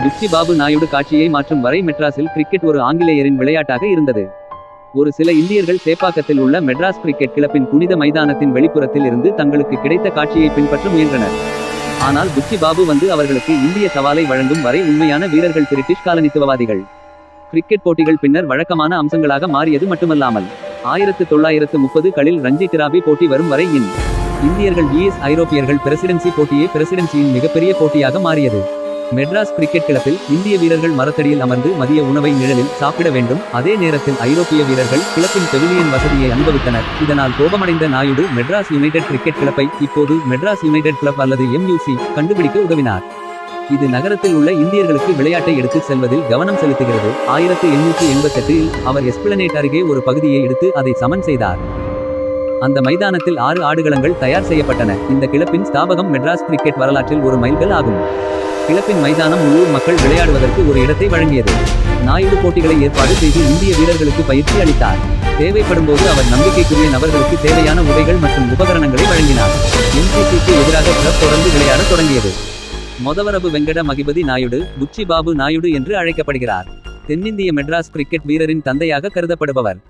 புச்சி பாபு நாயுடு காட்சியை மாற்றும் வரை மெட்ராஸில் கிரிக்கெட் ஒரு ஆங்கிலேயரின் விளையாட்டாக இருந்தது. ஒரு சில இந்தியர்கள் சேப்பாக்கத்தில் உள்ள மெட்ராஸ் கிரிக்கெட் கிளப்பின் புனித மைதானத்தின் வெளிப்புறத்தில் இருந்து தங்களுக்கு கிடைத்த காட்சியை பின்பற்ற முயன்றனர். ஆனால் புச்சி பாபு வந்து அவர்களுக்கு இந்திய சவாலை வழங்கும் வரை உண்மையான வீரர்கள் பிரிட்டிஷ் காலனித்துவவாதிகள். கிரிக்கெட் போட்டிகள் பின்னர் வழக்கமான அம்சங்களாக மாறியது மட்டுமல்லாமல் 1930களில் ரஞ்சி டிராபி போட்டி வரும் வரை இந்தியர்கள் vs ஐரோப்பியர்கள் பிரசிடென்சி போட்டியே பிரசிடென்சியின் மிகப்பெரிய போட்டியாக மாறியது. மெட்ராஸ் கிரிக்கெட் கிளப்பில் இந்திய வீரர்கள் மரத்தடியில் அமர்ந்து மதிய உணவை நிழலில் சாப்பிட வேண்டும். அதே நேரத்தில் ஐரோப்பிய வீரர்கள் கிளப்பின் பெவிலியன் வசதியை அனுபவித்தனர். இதனால் கோபமடைந்த நாயுடு மெட்ராஸ் யுனைடெட் கிரிக்கெட் கிளப்பை இப்போது மெட்ராஸ் யுனைடெட் கிளப் அல்லது MUC கண்டுபிடிக்க உதவினார். இது நகரத்தில் உள்ள இந்தியர்களுக்கு விளையாட்டை எடுத்துச் செல்வதில் கவனம் செலுத்துகிறது. 1888இல் அவர் எஸ்பிளனேட் அருகே ஒரு பகுதியை எடுத்து அதை சமன் செய்தார். அந்த மைதானத்தில் 6 ஆடுகளங்கள் தயார் செய்யப்பட்டன. இந்த கிளப்பின் ஸ்தாபகம் மெட்ராஸ் கிரிக்கெட் வரலாற்றில் ஒரு மைல்கல் ஆகும். கிளப்பின் மைதானம் உள்ளூர் மக்கள் விளையாடுவதற்கு ஒரு இடத்தை வழங்கியது. நாயுடு போட்டிகளை ஏற்பாடு செய்து இந்திய வீரர்களுக்கு பயிற்சி அளித்தார். தேவைப்படும்போது அவர் நம்பிக்கைக்குரிய நபர்களுக்கு தேவையான உடைகள் மற்றும் உபகரணங்களை வழங்கினார். MCCக்கு எதிராக கிளப் தொடர்ந்து விளையாடத் தொடங்கியது. மொதவரபு வெங்கட மகிபதி நாயுடு, புச்சி பாபு நாயுடு என்று அழைக்கப்படுகிறார். தென்னிந்திய மெட்ராஸ் கிரிக்கெட் வீரரின் தந்தையாக கருதப்படுபவர்.